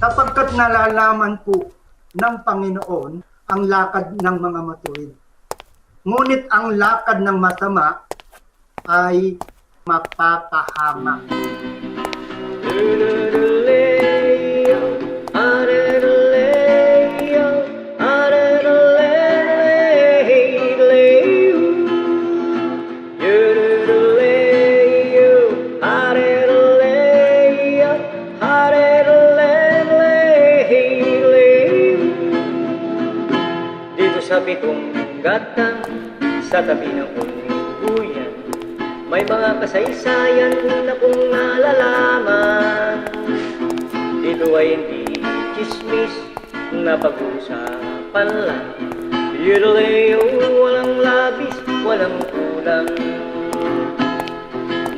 sapagkat nalalaman po ng Panginoon ang lakad ng mga matuwid. Ngunit ang lakad ng masama ay mapapahamak. Sa pitong gata, sa tabi ng buyan, may mga kasaysayan na kung nalalaman. Dito ay hindi chismis na pag-uusapan lang. Yudoleo, walang labis, walang kulang.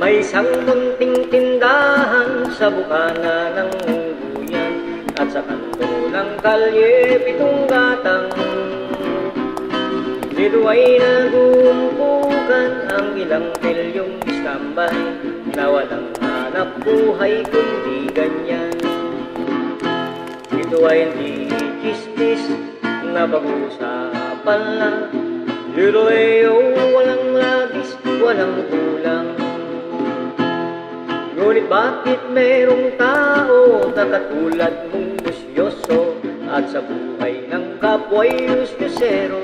May isang munting tindahan sa bukana ng buyan, at sa kanto ng kalye pitong gatang. Dito ay nag-uumpukan ang ilang milyong istambay na walang hanap buhay kundi ganyan. Dito ay hindi kistis na pag-uusapan lang. Dito ay walang labis, walang kulang. Ngunit bakit merong tao na katulad mong busyoso at sa buhay ng kapwa'y ustisero?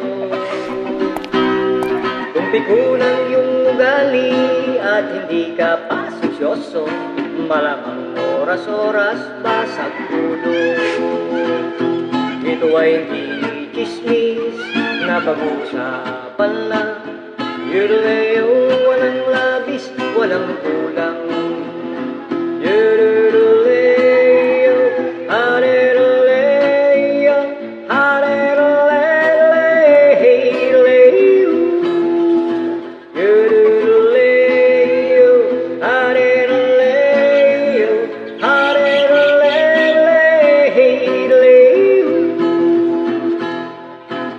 Pikunan yung ugali at hindi ka pasensyoso, malamang oras-oras basag ulo. Ito ay hindi chismis na pag-uusapan lang. Yudoleo, walang labis, walang kulang. Yudoleo, areroleo, areroleo.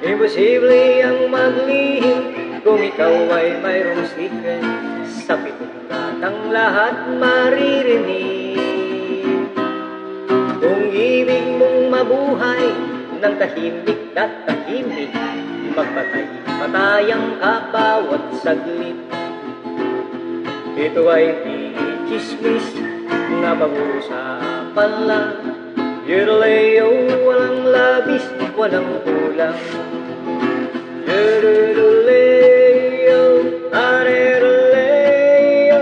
Imposible ang maglihim kung ikaw ay mayroong secret. Sa pitong gatang lahat maririnig. Kung ibig mong mabuhay ng tahimik at tahimik, magpatay-patayang ka bawat saglit. Ito ay hindi chismis na pag-uusapan lang. Yudoleo, walang labis, walang kulang. Yudoleo, areroleo,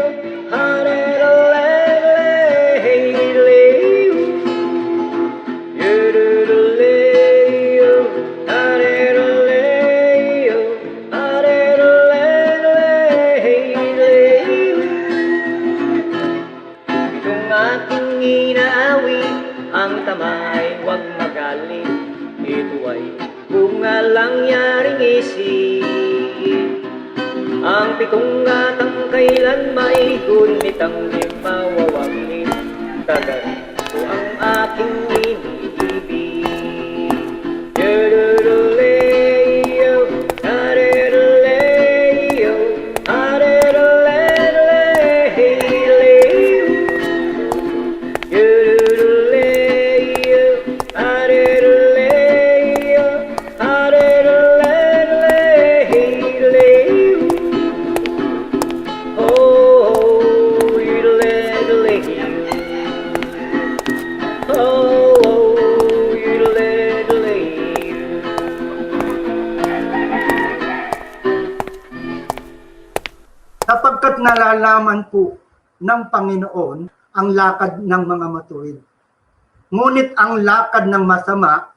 areroleo. Yudoleo, areroleo, areroleo. Itong aking inaawit, ang tamay huwag magalit. Ito ay bunga lang yaring isip. Ang pitong gatang kailan may gunit ang di mawawangit. Tagarito ang aking iniibig. Yudoleo, areroleo, areroleo. Yudoleo, areroleo, areroleo. Oh, yudoleo. Oh, yudoleo. Sapagkat nalalaman po ng Panginoon ang lakad ng mga matuwid. Ngunit ang lakad ng masama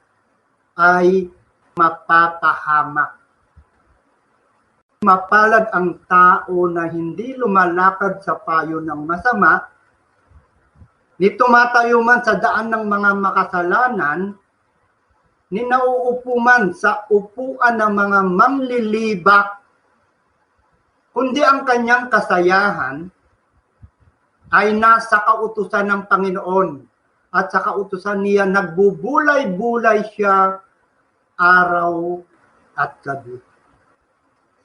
ay mapapahamak. Mapalad ang tao na hindi lumalakad sa payo ng masama, ni tumatayo man sa daan ng mga makasalanan, ni nauupo man sa upuan ng mga manglilibak, kundi ang kanyang kasayahan ay nasa kautusan ng Panginoon, at sa kautusan niya nagbubulay-bulay siya araw at gabi.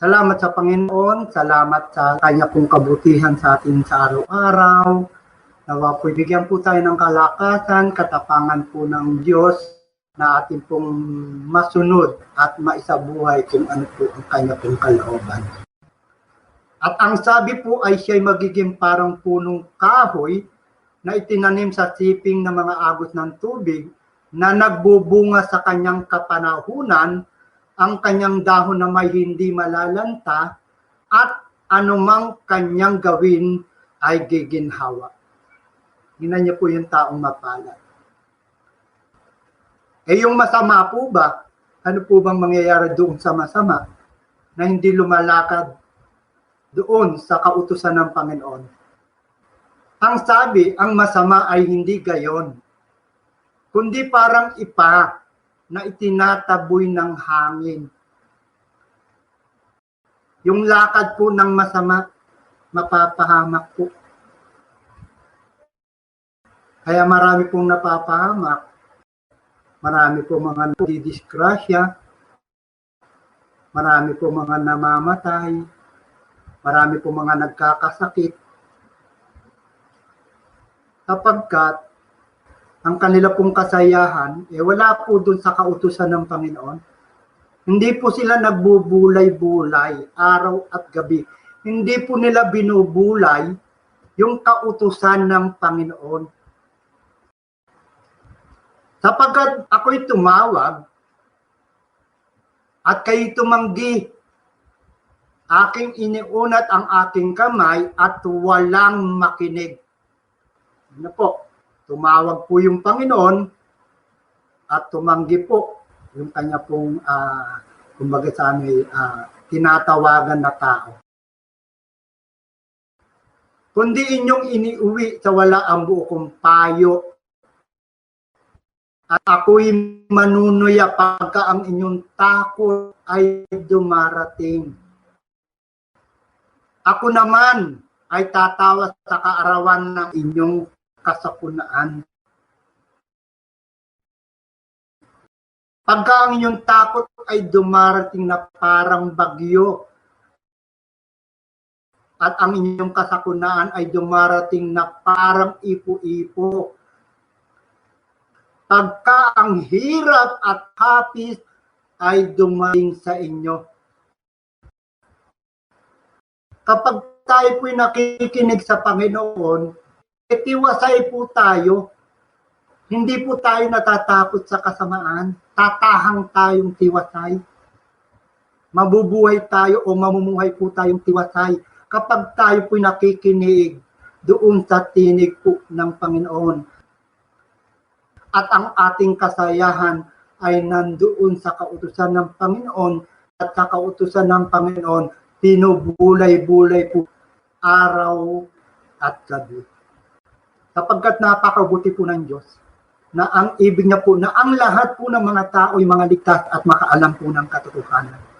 Salamat sa Panginoon, salamat sa kanya pong kabutihan sa atin sa araw-araw. Nawa po bigyan po tayo ng kalakasan, katapangan po ng Diyos na ating pong masunod at maisabuhay kung ano po ang kanya pong kalooban. At ang sabi po ay siya'y magiging parang punong kahoy na itinanim sa siping ng mga agos ng tubig na nagbubunga sa kanyang kapanahunan, ang kanyang dahon na may hindi malalanta at anumang kanyang gawin ay giginhawa. Tingnan niyo po yung taong mapalad. Yung masama po ba? Ano po bang mangyayari doon sa masama na hindi lumalakad doon sa kautusan ng Panginoon? Ang sabi, ang masama ay hindi gayon, kundi parang ipa na itinataboy ng hangin. Yung lakad po ng masama, mapapahamak po. Kaya marami pong napapahamak. Marami po mga nadidisgrasya. Marami po mga namamatay. Marami po mga nagkakasakit. Sapagkat ang kanila pong kasayahan, wala po dun sa kautusan ng Panginoon. Hindi po sila nagbubulay-bulay araw at gabi. Hindi po nila binubulay yung kautusan ng Panginoon. Sapagkat ako'y tumawag at kayo tumanggi, aking iniunat ang aking kamay at walang makinig. Ano po? Tumawag po yung Panginoon at tumanggi po yung kanya pong, kumbaga sa amin, tinatawagan na tao. Kundi inyong iniuwi sa wala ang buo kong payo. At ako'y manunuya pagka ang inyong takot ay dumarating. Ako naman ay tatawa sa kaarawan ng inyong kasapunaan. Pagka ang inyong takot ay dumarating na parang bagyo at ang inyong kasakunaan ay dumarating na parang ipo-ipo. Pagka ang hirap at hapis ay dumating sa inyo. Kapag tayo po'y nakikinig sa Panginoon, tiwasay po tayo. Hindi po tayo natatakot sa kasamaan. Tatahang tayong tiwasay. Mabubuhay tayo o mamumuhay po tayong tiwasay kapag tayo po'y nakikinig doon sa tinig po ng Panginoon. At ang ating kasayahan ay nandoon sa kautusan ng Panginoon at sa kautusan ng Panginoon, tinubulay-bulay po araw at gabi. Sapagkat napakabuti po ng Diyos na ang ibig niya po na ang lahat po ng mga tao ay mga ligtas at makaalam po ng katotohanan.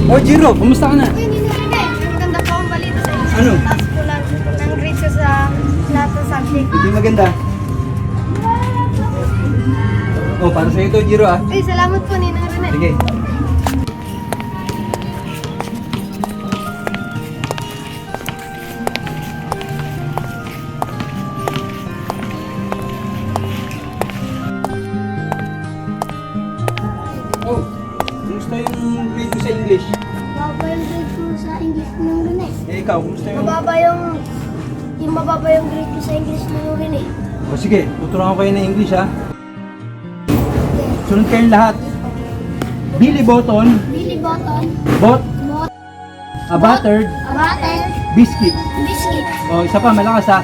Oh, Jiro, kumusta ka na? Uy, hindi na rin eh. May maganda po akong balita sa inyo. Ano? Taas po lang ng grades ko sa lahat ng subject. Hindi maganda. Oh, para sa'yo to, Jiro ah. Uy, salamat po, Ninang Rene. Sige. Oh, kumusta yung grade mo sa English? Mababa yung grade ko sa English ng Rene. Eh, ikaw, kumusta yung... Mababa yung grade ko sa English ng Rene. O sige, tuturuan ko kayo ng English ha. Sunod kayong lahat. Billy Button Billy Button, bought bought a buttered a butter biscuit. biscuit. O, isa pa, malakas ha.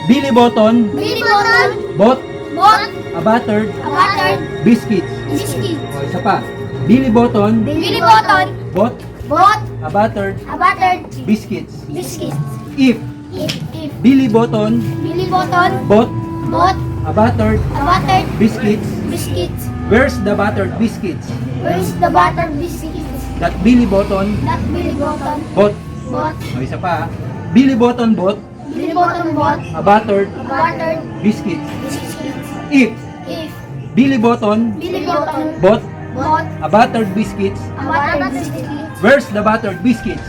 Billy Button Billy Button, bought bought a buttered a buttered biscuit. biscuit. O, isa pa. Billy Button Billy Button, bought bought a buttered a buttered biscuits. biscuit. If If Billy Button Billy Button, bought bought a buttered a buttered biscuits, biscuits, where's the buttered biscuits where is the buttered biscuits that Billy Button that Billy Button bought? bought? O, isa pa ha. Billy Button bought Billy Button bought a buttered a buttered biscuits. biscuits. If If Billy Button Billy Button bought bought a buttered biscuits, a buttered biscuits, where's the buttered biscuits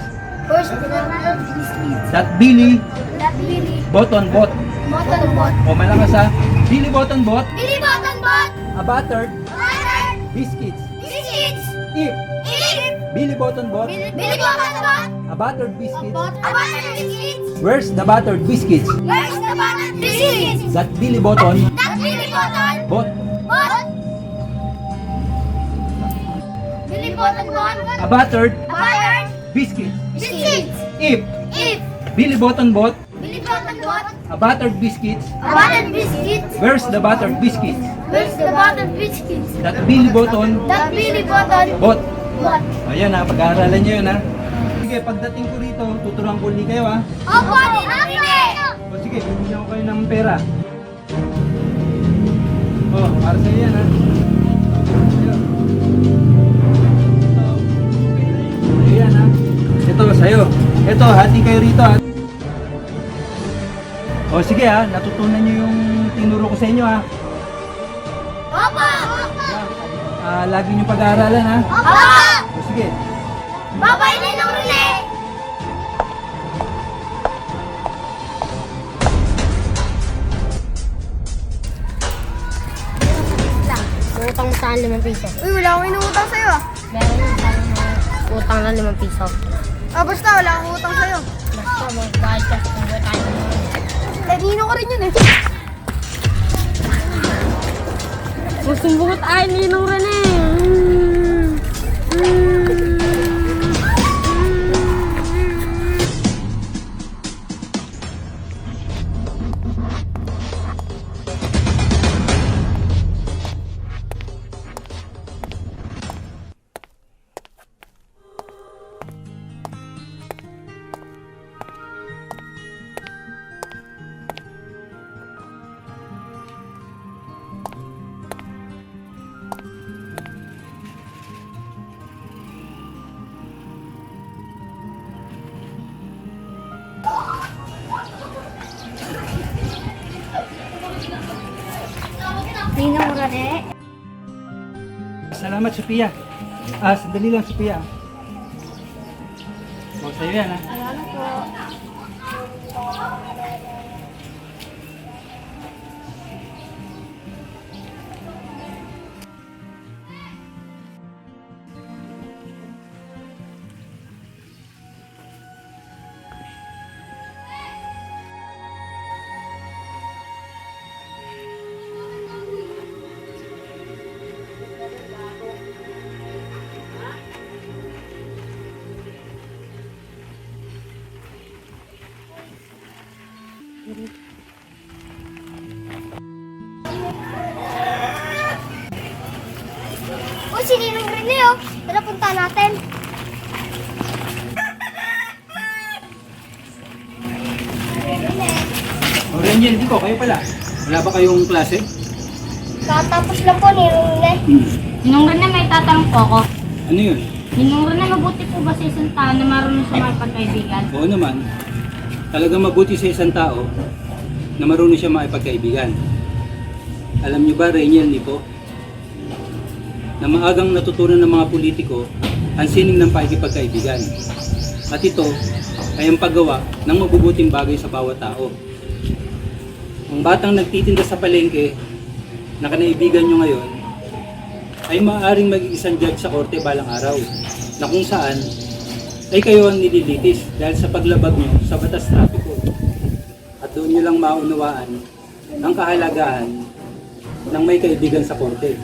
where's the buttered biscuits that Billy that Billy Button bought? Button bought? O, malakas ha. Billy Button bought Billy Button bought a buttered buttered biscuits. biscuits. If If Billy Button bought Billy Button bought a buttered biscuits, a buttered biscuits, where's the buttered biscuits where's the buttered biscuits that Billy Button that Billy Button bought bought? Billy Button bought a buttered a buttered biscuits? biscuits. If If Billy Button bought Billy Button bought a buttered biscuits, a buttered biscuits, where's the buttered biscuits where's the buttered biscuits that Billy Button that Billy Button bought? bought? Ayan ha, pag-aaralan nyo yun ha. Sige, pagdating ko rito, tuturuan ko ulit kayo ha. Opo, Ninang Rene! O sige, bibigyan ko kayo ng pera. O, para sa yan ha. Sa'yo. Ito, ayan ha. Ito, sa'yo. Ito, hati kayo rito ha. O sige ha, natutunan nyo yung tinuro ko sa inyo ha. Opo! Lagi nyo pag-aaralan ha. Opo! O sige. Bye-bye, Ninang Rene! Utang mo sa akin 5 piso. Uy, wala akong inuutang sa'yo ah. Meron yung parang utang na 5 piso. Ah, basta wala akong utang sa'yo. Basta magbayad ka sa tayo. Eh, nino ko rin yun eh. Susumbungot ay ninong Rene. Ninong Rene? Salamat, Sophia. Sandali lang, Sophia. O, sa'yo yan ha. Salamat po. Uy, si Ninong Rene oh. Tara, punta natin. O, Rangel, hindi ko. Kayo pala. Wala ba kayong klase? Katapos lang po, Ninong Rene. Ninong Rene, may tatanong po ako. Ano yun? Ninong Rene, mabuti po ba sa isang tao na marunong siya makipagkaibigan? Oo naman. Talagang mabuti sa isang tao na marunong siya makipagkaibigan. Alam niyo ba, Rainiel, Nico, na maagang natutunan ng mga politiko ang sining ng pakikipagkaibigan. At ito ay ang paggawa ng mabubuting bagay sa bawat tao. Ang batang nagtitinda sa palengke na kanaibigan nyo ngayon ay maaaring maging isang judge sa korte balang araw na kung saan ay kayo ang nililitis dahil sa paglabag nyo sa batas trapiko. At doon nyo lang maunawaan ang kahalagahan ng may kaibigan sa korte.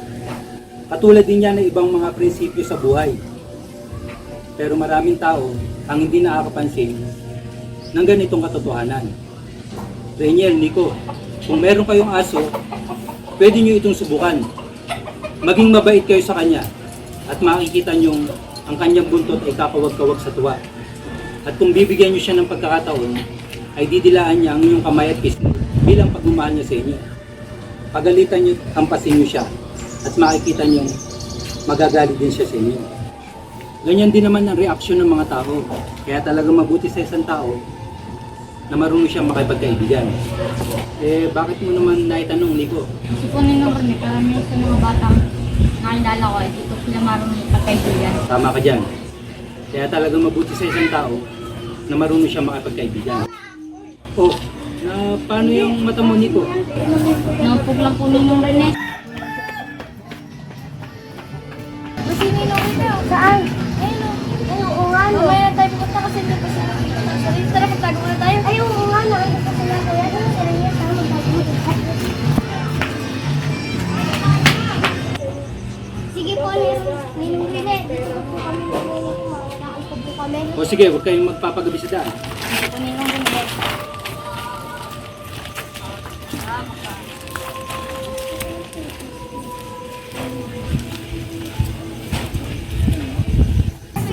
Katulad din yan ng ibang mga prinsipyo sa buhay. Pero maraming tao ang hindi nakakapansin ng ganitong katotohanan. Rainiel, Nico, kung meron kayong aso, pwede nyo itong subukan. Maging mabait kayo sa kanya at makikita nyo ang kanyang buntot ay kakawag-kawag sa tuwa. At kung bibigyan nyo siya ng pagkakataon, ay didilaan niya ang inyong kamay at pisngi bilang pagmamahal niya sa inyo. Pagalitan nyo, hampasin nyo siya at makikita nyo magagalit din siya sa inyo. Ganyan din naman ang reaksyon ng mga tao. Kaya talaga mabuti sa isang tao na marunong siyang makipagkaibigan. Bakit mo naman naitanong, Nico? Kasi po ninong rin, karamihan sa mga batang nakilala ko ay dito sila marunong makipagkaibigan. Tama ka dyan. Kaya talaga mabuti sa isang tao na marunong siyang makipagkaibigan. Oh, paano yung mata mo, Nico? Nakapog lang po ninong rin eh. Kasi ninong ito. Saan? Ayun o. Ayun o nga no. Mamaya tayo pupunta kasi hindi pa sila. Tara, magtago muna tayo. Ayun o nga no. Ayun pa sila kuya. Ayun sila niya. Tara, magtago muna. Sige po, ninong Rene. Dito po kami ng ninong ko. Makakaalpag po kami. O sige, huwag kayong magpapagabi sa daan. Ito po ninong rin eh.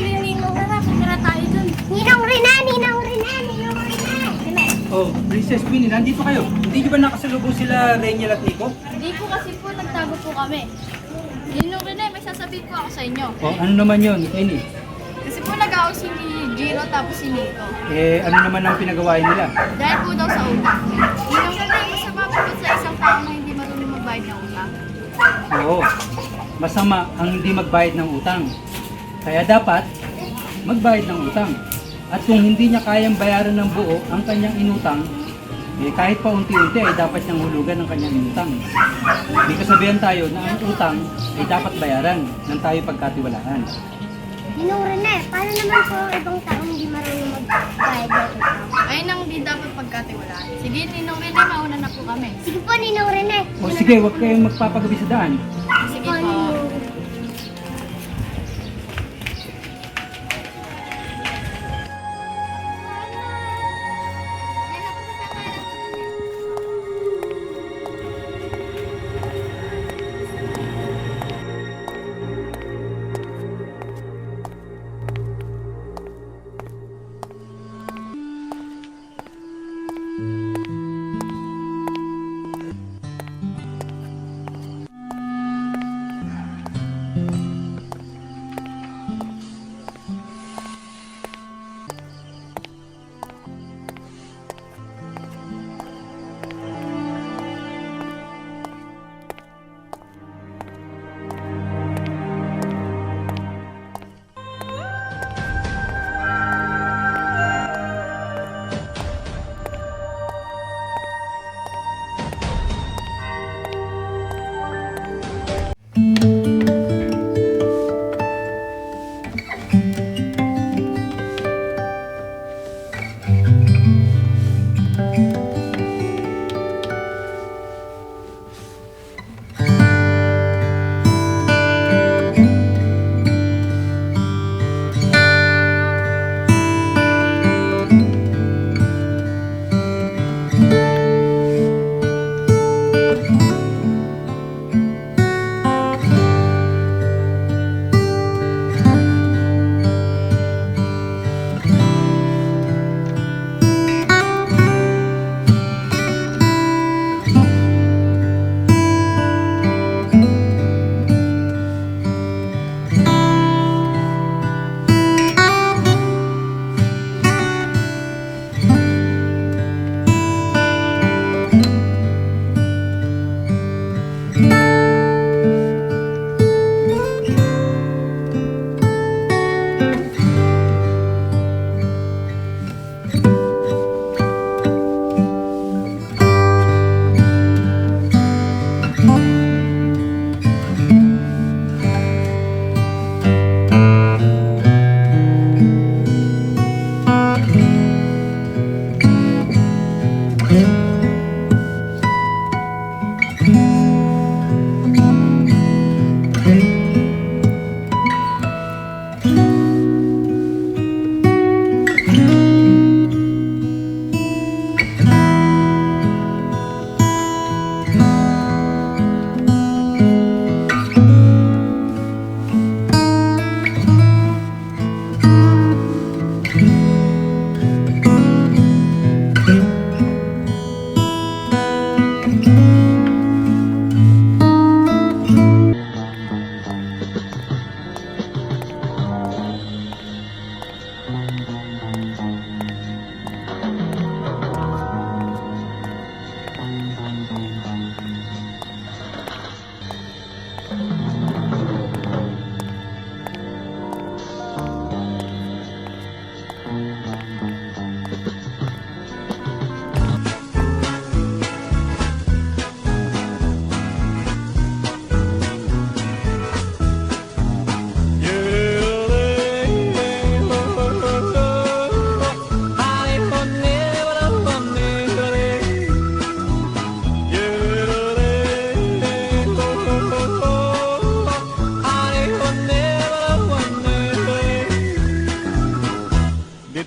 Ninong Rene. Punta tayo dun. Ninong Rene. Ninong Rene. Ninong Rene. Oh, Princess Queenie, nandito kayo. Hindi nyo ba nakasalubong sila Rainiel at Nico? Hindi po kasi po nagtago po kami. Ninong Rene, may sasabihin po ako sa inyo. Oh, ano naman yun, Queenie? Kasi po nag-aaway si Giro tapos si Nico. Ano naman ang pinagawain nila? Dahil po daw sa utang. Ninong Rene, masama po po sa isang tao na hindi marunong magbayad ng utang. Oo, masama ang hindi magbayad ng utang. Kaya dapat magbayad ng utang. At kung hindi niya kayang bayaran ng buo ang kanyang inutang, kahit pa unti-unti ay dapat niyang hulugan ang kanyang inutang. May kasabihan tayo na ang utang ay dapat bayaran ng tayo pagkatiwalaan. Ninong Rene, paano naman po ang ibang taong hindi marunong magbayad ng utang? Ayun ang hindi dapat pagkatiwalaan. Sige, Ninong Rene, mauna na po kami. Sige po, Ninong Rene. O sige, huwag kayong magpapagabi sa daan. Sige po.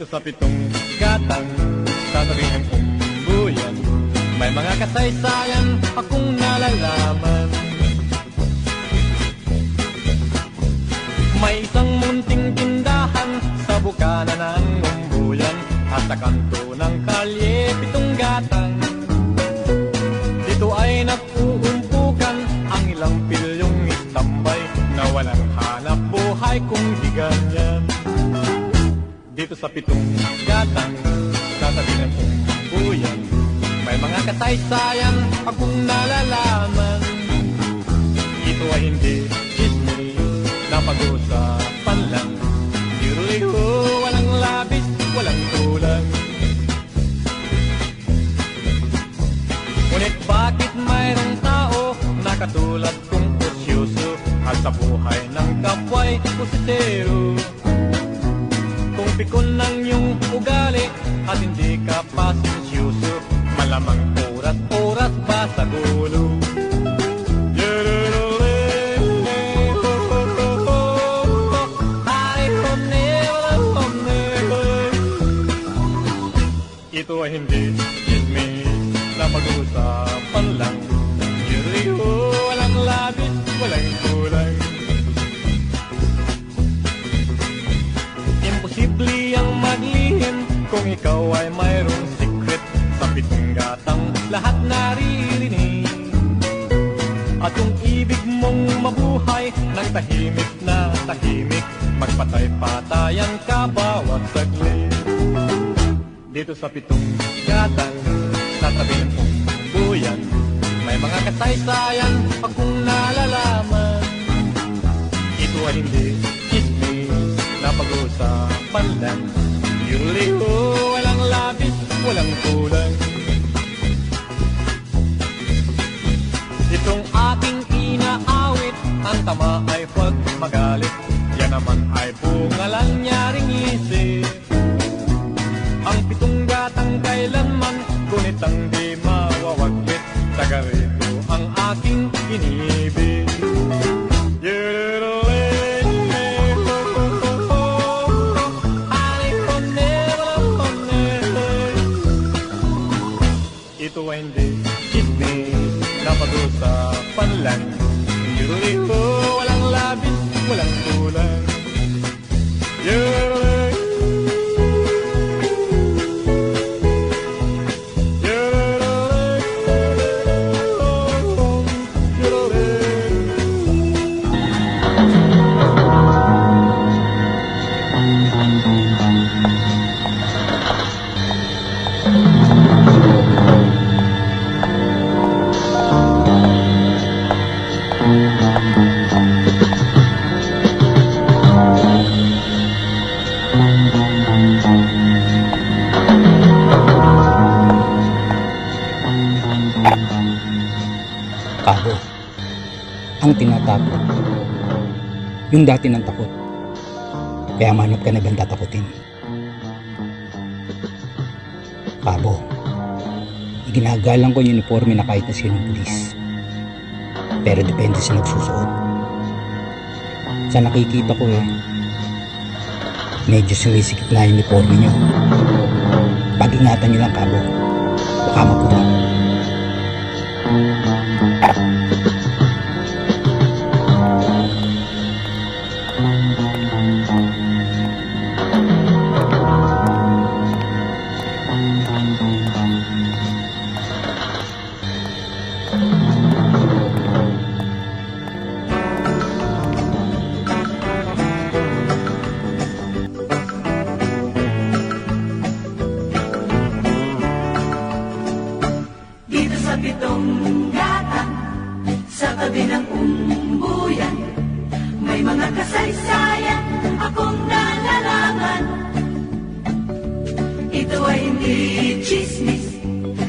sa pitong gatang sa tabi ng umbuyan, may mga kasaysayan akong nalalaman. May isang munting tindahan sa bukana ng umbuyan at sa kanto ng kalye pitong gatang. Dito ay nag-uumpukan ang ilang pilyong istambay na walang hanap buhay kung di ganyan. Dito sa pitong gatang sa tabi ng umbuyan, may mga kasaysayan akong nalalaman. Ito ay hindi chismis na pag-usapan lang, liho, walang labis, walang tulang. Ngunit bakit mayroong tao na katulad kong osyoso at sa buhay ng kapwa'y pusitero? Kung pikon ng iyong ugali at hindi ka pasensyoso, malamang oras-oras ba sa gulo? Ito ay hindi chismis na pag-uusapan lang, liho, walang labis, walang kulang. Imposible ang maglihim kung ikaw ay mayroong secret. Sa pitong gatang lahat naririnig. At kung ibig mong mabuhay ng tahimik na tahimik, magpatay-patayan ka bawat saglit. Dito sa pitong gatang sa tabi ng umbuyan, may mga kasaysayan akong nalalaman. Ito ay hindi chismis na pag-usapan lang, liho, walang labis, walang kulang. Itong aking inaawit, ang tama ay huwag magalit, yan naman ay bunga lang nyaring isip. Ang pitong gatang kailanman, ngunit ang di mawawaglit, taga rito ang aking inibig. Ito ay hindi chismis na pag-usapan lang, liho, walang labis, walang kulang. Kabo, ang tinatakot, yung dati ng takot, kaya manap ka na bang tatakutin? Kabo, iginagalang ko yung uniforme na kahit na sino ng pulis, pero depende sa nagsusuot. Sa nakikita ko medyo sumisikip na yung uniforme nyo. Pag-ingatan nyo lang, Kabo, baka mapura. Dito sa pitong gatang sa tabi ng umbuyan, may mga kasaysayan akong nalalaman. Ito ay hindi chismis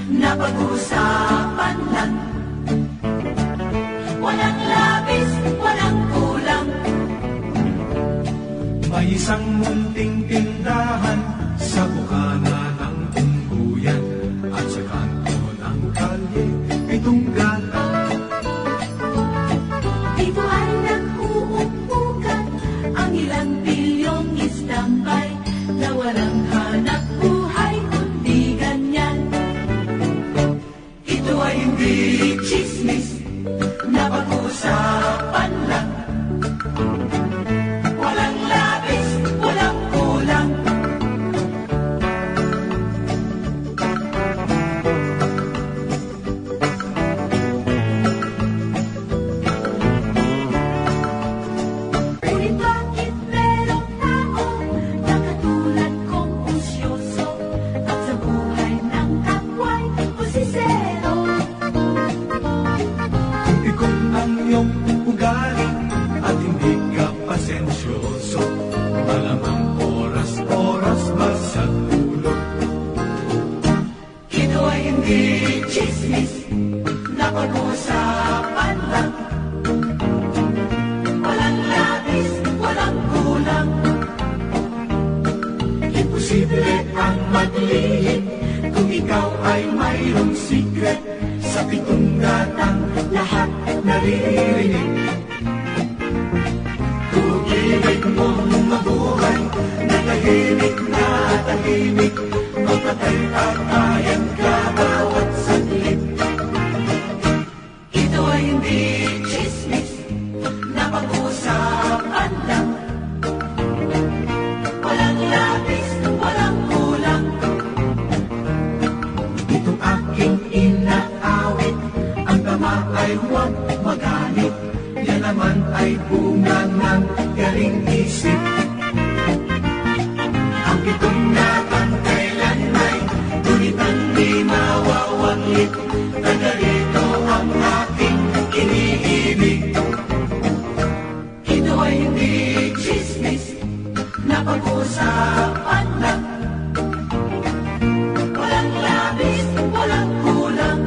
na pag-uusapan lang, walang labis, walang kulang. May isang munting tindahan sa bukana ng umbuyan at sa kanto ng kalye pitong gatang. Dito ay nag-uumpukan ang ilang bilyong istambay na walang halos na pag-uusapan lang. Walang labis, walang kulang. Ngunit bakit merong tao na katulad kong usyoso at sa buhay ng kapwa'y pusisero? Kung ikot ang iyong ugali at hindi ka pasensyoso, malamang oras-oras ba sa tulog? Ito ay hindi chismis na pag-uusapan lang. Walang labis, walang kulang. Imposible ang maglihim kung ikaw ay mayroong secret. Sa pitong gatang lahat naririnig. Kung ibig mong mabuhay na tahimik, mapatay-patayan ka bawat saglit. Ito ay hindi chismis na pag-uusapan lang. Walang labis, walang kulang. Itong aking inaawit, ang tama ay huwag magalit. Yan naman ay bunga ng galing isip. Ang pitong gatang kailan ay ngunit ang di mawawaglit. Taga-rito ang aking iniibig. Ito ay hindi chismis na pag-uusapan lang. Walang labis, walang kulang.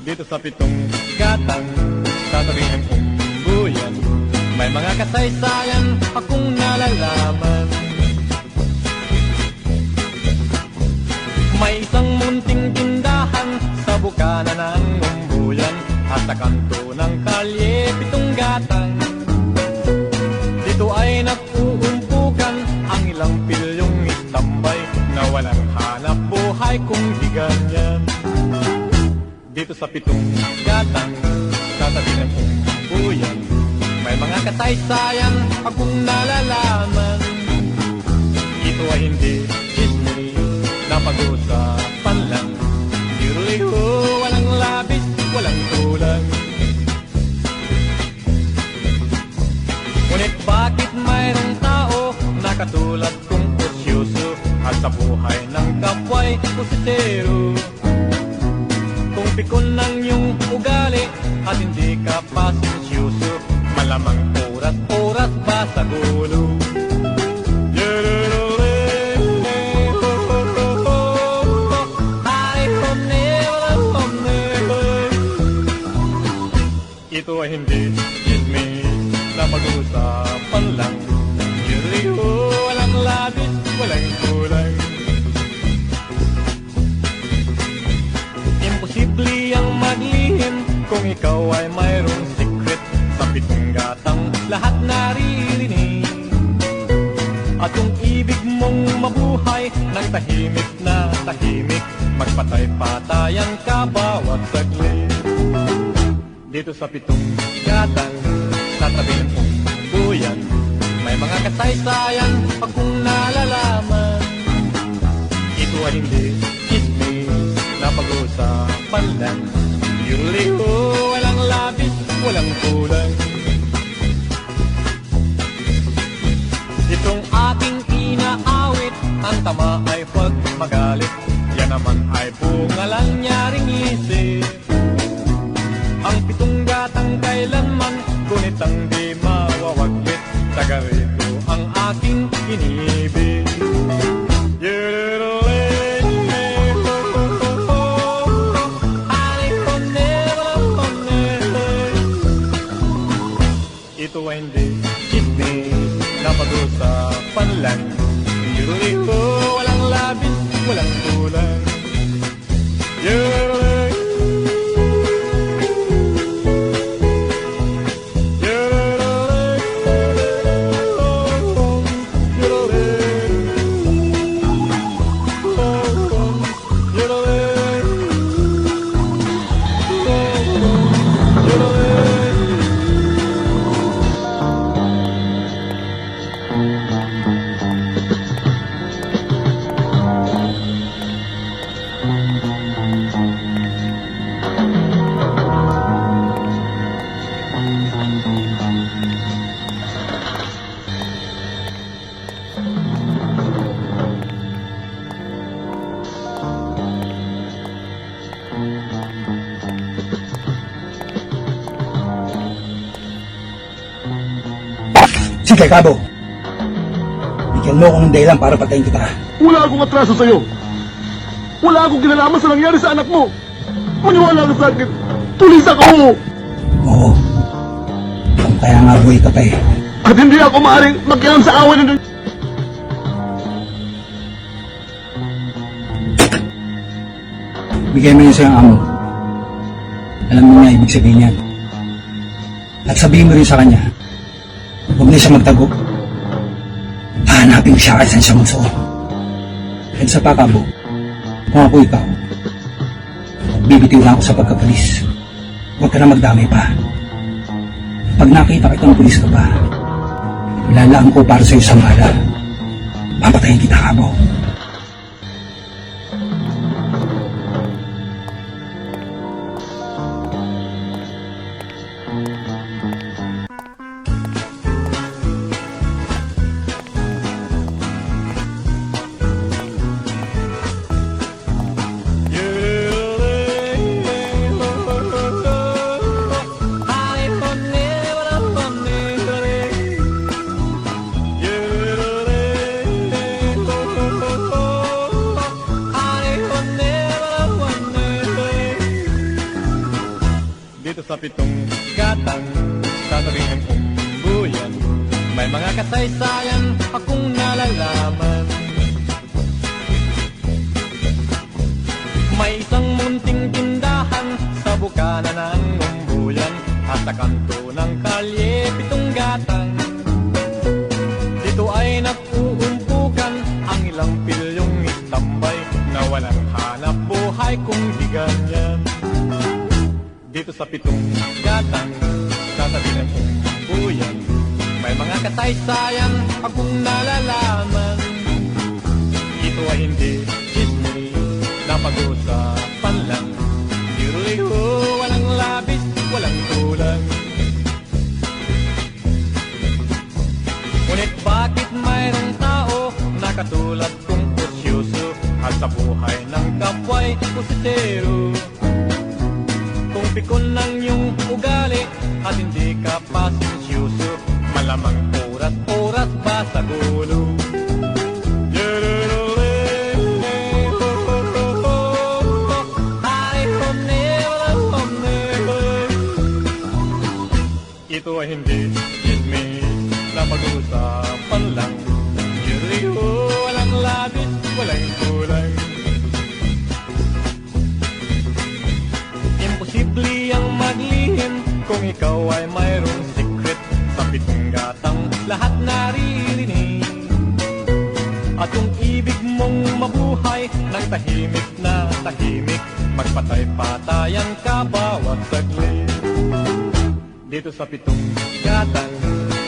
Dito sa pitong gatang sa tabi ng umbuyan, may mga kasaysayan akong nalalaman. May isang munting tindahan sa bukana ng umbuyan at sa kanto ng kalye pitong gatang. Dito ay nag-uumpukan ang ilang pilyong istambay na walang hanap buhay kung di ganyan. Dito sa pitong gatang sa tabi ng umbuyan, may mga kasaysayan akong nalalaman. Ito ay hindi chismis na pag-uusapan lang. Liho, walang labis, walang kulang. Ngunit bakit mayroong tao na katulad kong usyoso at sa buhay ng kapwa'y pusitero? Kung pikon ng iyong ugali at hindi ka pasensyoso, malamang oras-oras ba sa gulo? Ito ay hindi chismis na pag-uusapan lang. Yuriho, walang labis, walang kulang. Imposible ang maglihim kung ikaw ay mayroong secret. Sa pitong gatang lahat naririnig. At kung ibig mong mabuhay ng tahimik na tahimik, magpatay-patayan ka bawat saglit. Dito sa pitong gatang sa tabi ng umbuyan, may mga kasaysayan akong nalalaman. Ito ay hindi chismis na pag-usapan lang. Liho, walang labis, walang kulang. Itong aking inaawit, ang tama ay huwag magalit. Yan naman ay bunga lang nyaring isip. Ang pitong gatang kailanman, ngunit ang di mawawaglit. Taga rito ang aking inibig. Ito ay hindi chismis na pag-usapan lang. Yuriko, walang labis, walang kulang. Sige, Kabo. Bigyan mo ako ng dahilan para patayin kita. Wala akong atraso sa'yo. Wala akong kinalaman sa nangyari sa anak mo. Maniwala ka sa akin. Tulisan ka mo. Oo. Kaya nga buhay ka pa eh. At hindi ako maaaring magkialam sa awan ng... Bigay mo yun sa iyong amo. Alam mo niya ibig sabihin yan. At sabihin mo rin sa kanya, huwag na siya magtago. Hahanapin ko siya kahit saan siya magsuo. At sa Kabo, kung ako ikaw, magbibitiw lang ako sa pagkapulis. Huwag ka na magdamay pa. Pag nakita kitang pulis ka pa, ilalaan ko para sa iyo sa mala. Papatayin kita, Kabo. Dito sa pitong gatang, sa tabing ng umbuyan, may mga kasaysayan akong nalalaman. May isang munting tindahan sa bukana ng umbuyan, at sa kanto ng kalye pitong gatang. Dito ay nag-uumpukan ang ilang pilyong istambay, na walang hanap buhay kung di ganyan. Dito sa pitong gatang, sa tabi ng umbuyan, may mga kasaysayan akong nalalaman. Ito ay hindi chismis na pag-usapan lang. Liho, walang labis, walang kulang. Ngunit bakit mayroong tao na katulad kong kursyuso, at sa buhay ng kapwa'y pusitero? Kung pikon ng iyong ugali at hindi ka pasensyoso, malamang oras-oras ba sa gulo? Ito ay hindi chismis na pag-usapan lang. Liho, walang labis, walang kulang. Imposible ang maglihim kung ikaw ay mayroong secret. Sa pitong gatang lahat naririnig. At kung ibig mong mabuhay ng tahimik na tahimik, magpatay-patayan ka bawat saglit. Dito sa pitong gatang,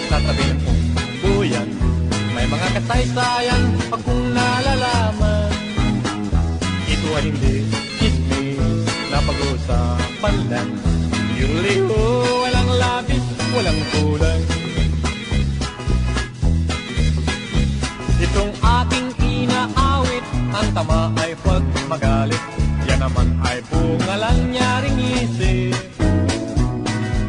sa tabi ng umbuyan, may mga kasaysayan akong nalalaman. Ito ay hindi chismis panlan. Liho, walang labis, walang kulang. Itong aking inaawit, ang tama ay huwag magalit. Yan naman ay bunga lang nyaring isip.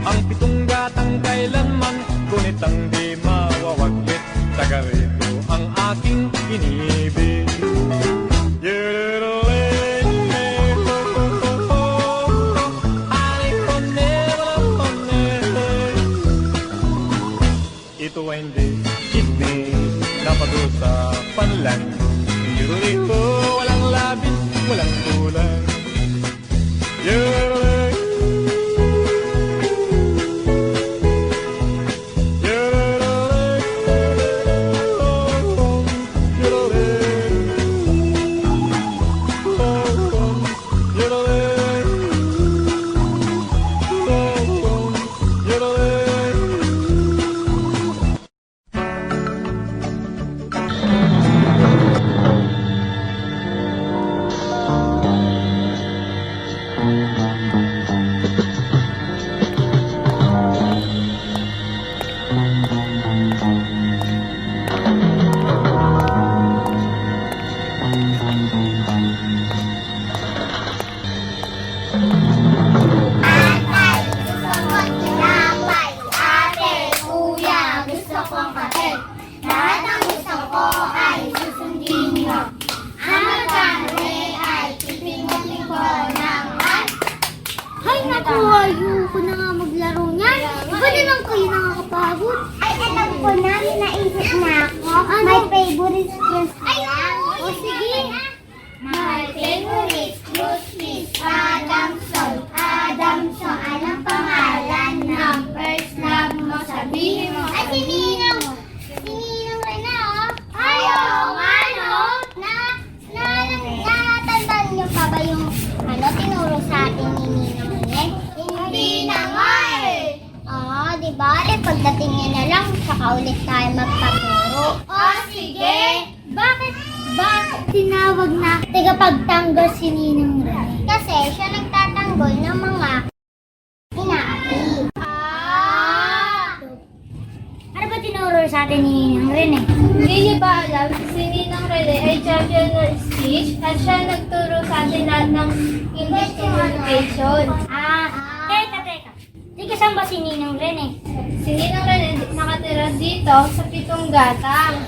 Ang pitong gatang kailanman, ngunit ang di mawawaglit. Taga rito ang aking inibig. Ito ay hindi chismis na pag-usapan lang. Yuriko, walang labis, walang kulang. Ayoko na nga maglaro niyan. Iba na lang kayo nakakapagod. Ay, alam ko na. Naisip na ako. My favorite fruit. Ayun! O sige. My favorite fruit is Adamson. Adamson, anong pangalan ng first love mo? Sabihin mo. Ay, sininong. Sininong rin na, oh. Ayaw nga, no? Natandaan niyo pa ba yung tinuro sa atin ni Ninong Ren? Hindi na nga eh. Diba? Pagdating niya na lang, saka ulit tayo magpaturo. Sige. Bakit tinawag na tagapagtanggol si Ninong Ren? Kasi siya nagtatanggol ng mga inaapi. Ano ba tinuro sa atin ni Ninong Ren eh? Hindi niyo ba alam, si Ninong Rene ay champion ng speech at siya nagturo sa atin lahat ng English communication. Teka. Teka, saan ba si Ninong Ren eh? Si Ninong Rene nakatira dito sa Pitong Gatang.